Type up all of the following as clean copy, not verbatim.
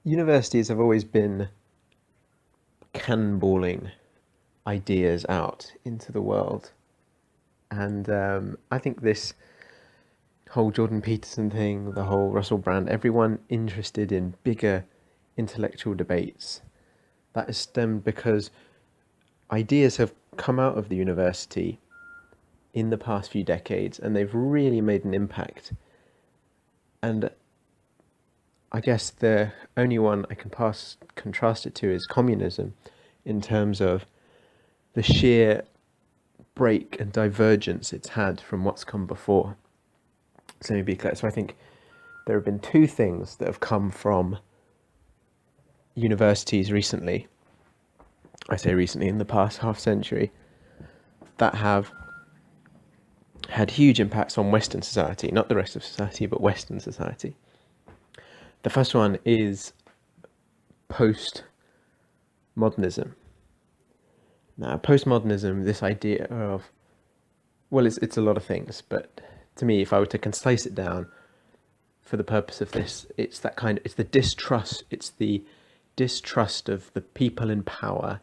Universities have always been cannonballing ideas out into the world. And I think this whole Jordan Peterson thing, the whole Russell Brand, everyone interested in bigger intellectual debates, that has stemmed because ideas have come out of the university in the past few decades and they've really made an impact. And I guess the only one I can contrast it to is communism in terms of the sheer break and divergence it's had from what's come before. So let me be clear. So I think there have been two things that have come from universities recently, I say recently, in the past half century, that have had huge impacts on Western society, not the rest of society, but Western society. The first one is post-modernism. Now, postmodernism, this idea of, well, it's a lot of things, but to me, if I were to concise it down for the purpose of this, it's the distrust of the people in power,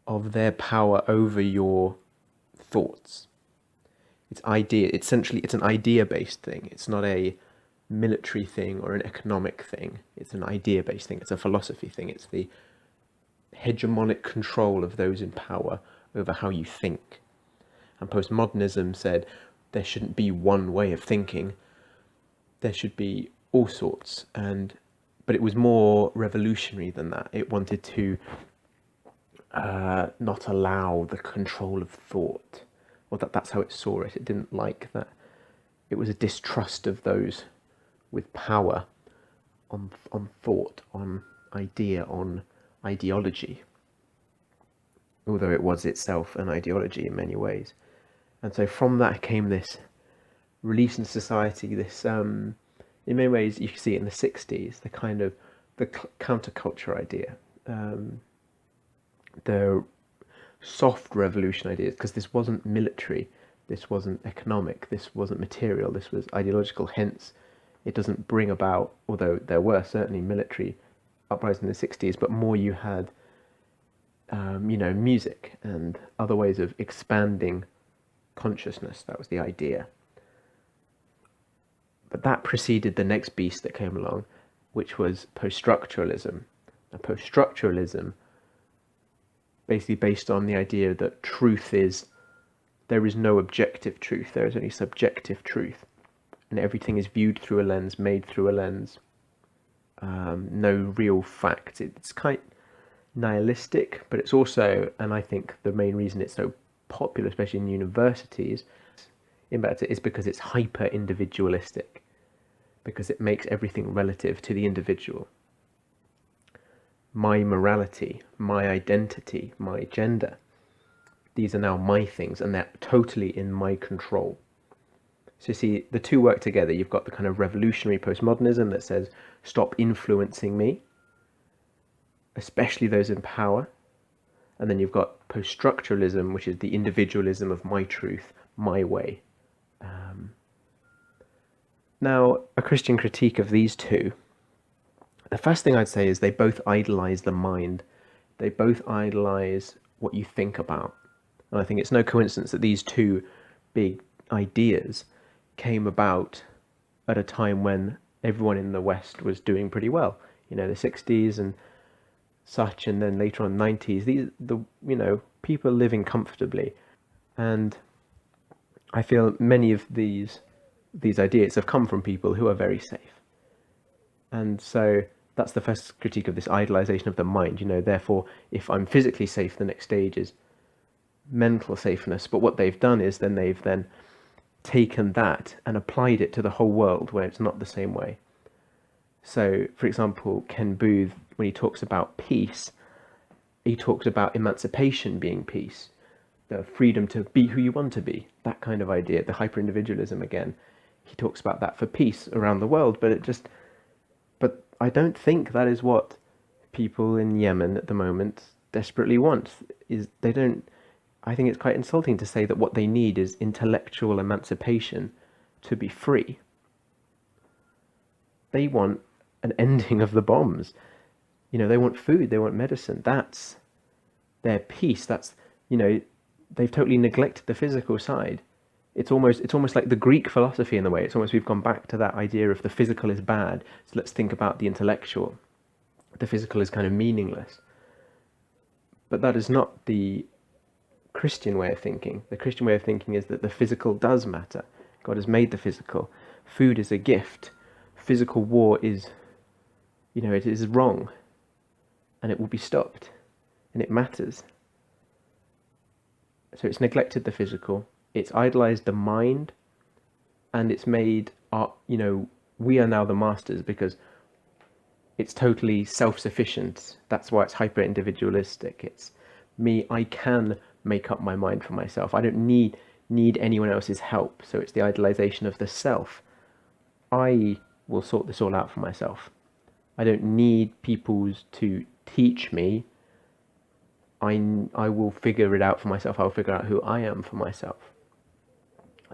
of their power over your thoughts. It's an idea-based thing. It's not a military thing or an economic thing. It's an idea-based thing. It's a philosophy thing. It's the hegemonic control of those in power over how you think. And postmodernism said there shouldn't be one way of thinking. There should be all sorts. But it was more revolutionary than that. It wanted to not allow the control of thought. Or that's how it saw it. It didn't like that. It was a distrust of those with power on thought, on idea, on ideology, although it was itself an ideology in many ways. And so from that came this release in society, this in many ways you can see it in the 60s, the kind of the counterculture idea, the soft revolution ideas, because this wasn't military, this wasn't economic, this wasn't material, this was ideological, hence it doesn't bring about, although there were certainly military uprising in the 60s, but more you had, music and other ways of expanding consciousness. That was the idea. But that preceded the next beast that came along, which was post-structuralism. Now, post-structuralism, basically based on the idea that there is no objective truth, there is only subjective truth. And everything is viewed through a lens, made through a lens. No real facts. It's quite nihilistic, but it's also, and I think the main reason it's so popular, especially in universities, is because it's hyper individualistic, because it makes everything relative to the individual. My morality, my identity, my gender, these are now my things, and they're totally in my control. So you see, the two work together. You've got the kind of revolutionary postmodernism that says, stop influencing me, especially those in power. And then you've got post-structuralism, which is the individualism of my truth, my way. Now, a Christian critique of these two, the first thing I'd say is they both idolize the mind. They both idolize what you think about. And I think it's no coincidence that these two big ideas came about at a time when everyone in the West was doing pretty well. The 60s and such, and then later on 90s. People living comfortably, and I feel many of these ideas have come from people who are very safe. And so that's the first critique of this idolization of the mind. Therefore, if I'm physically safe, the next stage is mental safeness. But what they've done is they've taken that and applied it to the whole world where it's not the same way. So, for example, Ken Booth, when he talks about peace, he talks about emancipation being peace, the freedom to be who you want to be, that kind of idea, the hyper-individualism again. He talks about that for peace around the world, but I don't think that is what people in Yemen at the moment desperately want. I think it's quite insulting to say that what they need is intellectual emancipation to be free. They want an ending of the bombs. They want food, they want medicine. That's their peace. That's, they've totally neglected the physical side. It's almost like the Greek philosophy in the way. It's almost we've gone back to that idea of the physical is bad. So let's think about the intellectual. The physical is kind of meaningless. But that is not the Christian way of thinking. The Christian way of thinking is that the physical does matter. God has made the physical. Food is a gift. Physical war is, it is wrong, and it will be stopped, and it matters. So it's neglected the physical, it's idolized the mind, and it's made we are now the masters because it's totally self-sufficient. That's why it's hyper-individualistic. It's me, I can make up my mind for myself. I don't need anyone else's help. So it's the idolization of the self. I will sort this all out for myself. I don't need people to teach me. I will figure it out for myself. I'll figure out who I am for myself.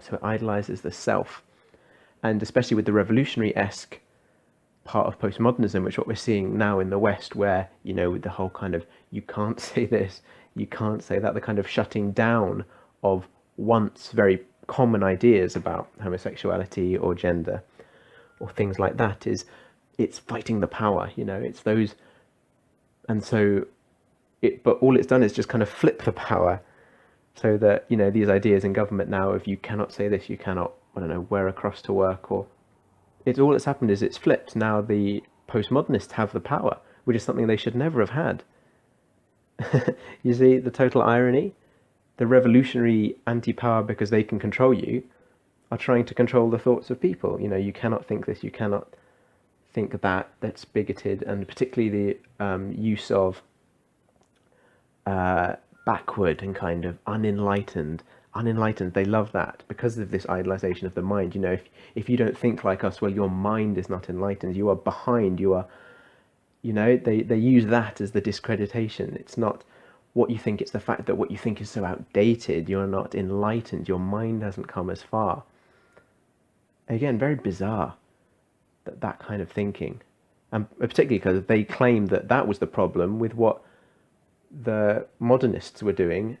So it idolizes the self. And especially with the revolutionary-esque part of postmodernism, which is what we're seeing now in the West, where, with the whole kind of, you can't say this, you can't say that, the kind of shutting down of once very common ideas about homosexuality or gender or things like that, it's fighting the power, it's those. And so but all it's done is just kind of flip the power so that, these ideas in government now, if you cannot say this, you cannot, I don't know, wear a cross to work, or all that's happened is it's flipped. Now the postmodernists have the power, which is something they should never have had. You see the total irony? The revolutionary anti-power, because they can control you, are trying to control the thoughts of people. You cannot think this, you cannot think that, that's bigoted, and particularly the use of backward and kind of unenlightened. They love that because of this idolization of the mind. If you don't think like us, well, your mind is not enlightened, you are behind, you are, they use that as the discreditation. It's not what you think, it's the fact that what you think is so outdated, you're not enlightened, your mind hasn't come as far. Again, very bizarre, that kind of thinking. And particularly because they claim that was the problem with what the modernists were doing,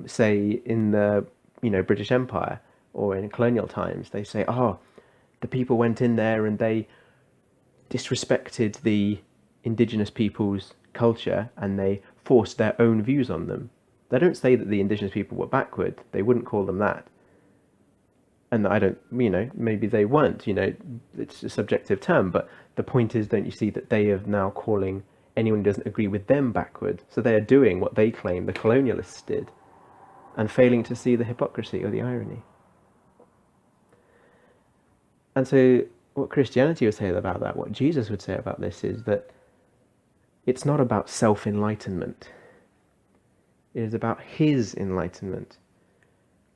say in the British Empire or in colonial times. They say, the people went in there and they disrespected the indigenous people's culture and they forced their own views on them. They don't say that the indigenous people were backward. They wouldn't call them that. And I don't, maybe they weren't, it's a subjective term, but the point is, don't you see that they are now calling anyone who doesn't agree with them backward? So they are doing what they claim the colonialists did and failing to see the hypocrisy or the irony. And so what Christianity would say about that, what Jesus would say about this, is that it's not about self-enlightenment. It is about his enlightenment.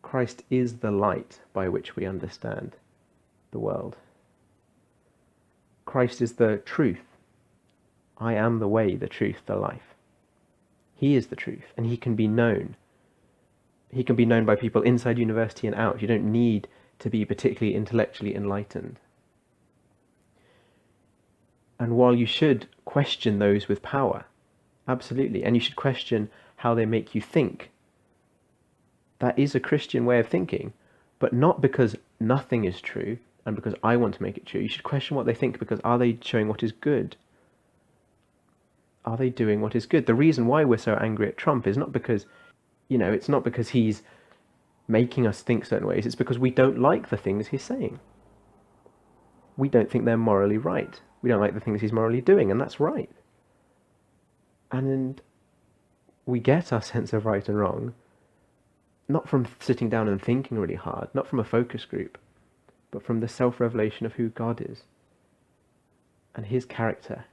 Christ is the light by which we understand the world. Christ is the truth. I am the way, the truth, the life. He is the truth, and he can be known. He can be known by people inside university and out. You don't need to be particularly intellectually enlightened. And while you should question those with power, absolutely, and you should question how they make you think, that is a Christian way of thinking, but not because nothing is true and because I want to make it true. You should question what they think because are they showing what is good? Are they doing what is good? The reason why we're so angry at Trump is not because, it's not because he's making us think certain ways. It's because we don't like the things he's saying. We don't think they're morally right. We don't like the things he's morally doing, and that's right. And we get our sense of right and wrong not from sitting down and thinking really hard, not from a focus group, but from the self-revelation of who God is and his character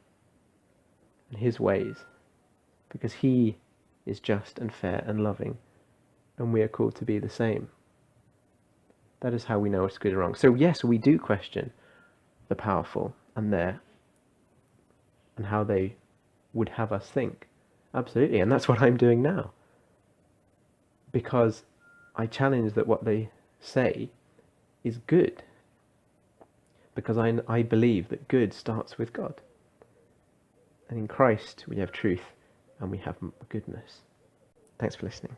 and his ways, because he is just and fair and loving, and we are called to be the same. That is how we know what's good and wrong. So yes, we do question the powerful and how they would have us think. Absolutely, and that's what I'm doing now. Because I challenge that what they say is good. because I believe that good starts with God. And in Christ we have truth and we have goodness. Thanks for listening.